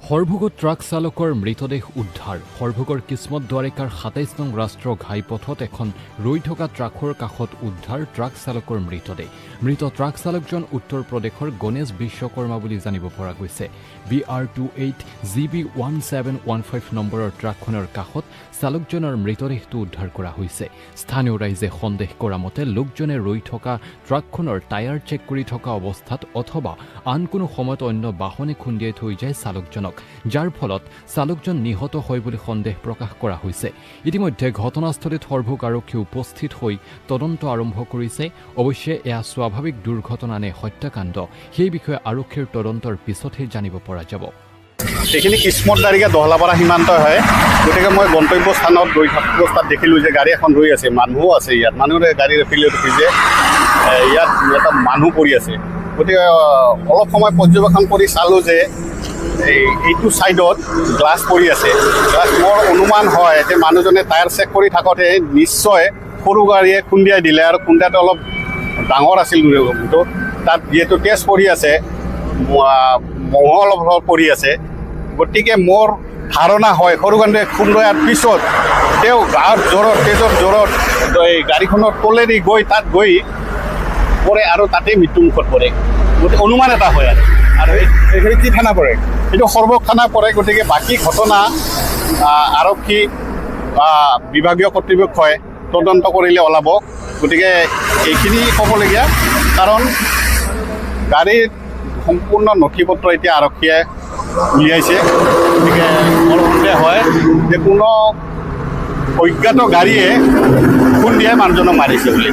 হৰভোগত truck চালকৰ মৃতদেহ উদ্ধাৰ। হৰভোগৰ কিসমত দ্বাৰিকাৰ ২৭ নং ৰাষ্ট্ৰীয় ঘাইপথত এখন ৰৈ থকা ট্ৰাকৰ কাষত উদ্ধাৰ ট্ৰাক চালকৰ মৃতদেহ। মৃত ট্ৰাক চালকজন উত্তৰ প্ৰদেশৰ গণেশ বিশ্বকৰ্মা বুলি জানিব পৰা গৈছে। BR28GB1715 নম্বৰৰ ট্ৰাকখনৰ কাষত চালকজনৰ মৃতদেহটো উদ্ধাৰ কৰা হৈছে। স্থানীয় ৰাইজে সন্দেহ কৰা মতে লোকজনে ৰৈ থকা ট্ৰাকখনৰ টায়াৰ চেক কৰি থকা অৱস্থাত অথবা আন কোনো সময়ত অন্য বাহনে খুন্দিয়াই থৈ যায় চালকজনক, যাৰ ফলত চালকজন নিহত হয় বুলি সন্দেহ প্ৰকাশ কৰা হৈছে। ইতিমধ্যে ঘটনাস্থলীত হৰভোগ আৰক্ষী উপস্থিত হৈ তদন্ত আৰম্ভ কৰিছে। অৱশ্যে এয়া স্বাভাৱিক দুৰ্ঘটনা নে হত্যাকাণ্ড সেই বিষয়ে আৰক্ষীৰ তদন্তৰ পিছতহে জানিব পৰা যাব। এইখিনি কিসমত দ্বাৰিকা দহলাপাৰা সীমান্ত হয়। গতিকে মই গন্তব্য স্থানত ৰৈ থকা অৱস্থাত দেখিলোঁ যে গাড়ী এখন ৰৈ আছে, মানুহো আছে ইয়াত। মানুহে গাড়ী ৰেফিলিও দেখিছে ইয়াত এটা মানুহ পৰি আছে। গতিকে অলপ সময় পৰ্যবেক্ষণ কৰি চালোঁ যে এইটো ছাইডত গ্লাছ পৰি আছে। গ্লাছ মোৰ অনুমান হয় যে মানুহজনে টায়াৰ চেক কৰি থাকোঁতে নিশ্চয় সৰু গাড়ীয়ে খুন্দিয়াই দিলে, আৰু খুন্দিয়াটো অলপ ডাঙৰ আছিল। তাত যিহেতু তেজ পৰি আছে, মঙহ অলপ পৰি আছে, গতিকে মোৰ ধাৰণা হয় সৰু গাড়ীয়ে খুন্দিয়াৰ পিছত তেওঁ গাৰ জোৰত, তেজৰ জোৰত এই গাড়ীখনৰ তলেদি গৈ তাত গৈ পৰে আৰু তাতেই মৃত্যুমুখত পৰে। গতিকে অনুমান এটা হয় আৰু এইখিনি কি থানা পৰে? এইটো সৰভোগ থানা পৰে। গতিকে বাকী ঘটনা আৰক্ষী বিভাগীয় কৰ্তৃপক্ষই তদন্ত কৰিলে ওলাব। গতিকে এইখিনি ক'বলগীয়া, কাৰণ গাড়ীৰ সম্পূৰ্ণ নথি পত্ৰ এতিয়া আৰক্ষীয়ে উলিয়াইছে। গতিকে মোৰ সন্দেহ হয় যে কোনো অজ্ঞাত গাড়ীয়ে খুন্দিয়াই মানুহজনক মাৰিছে বুলি।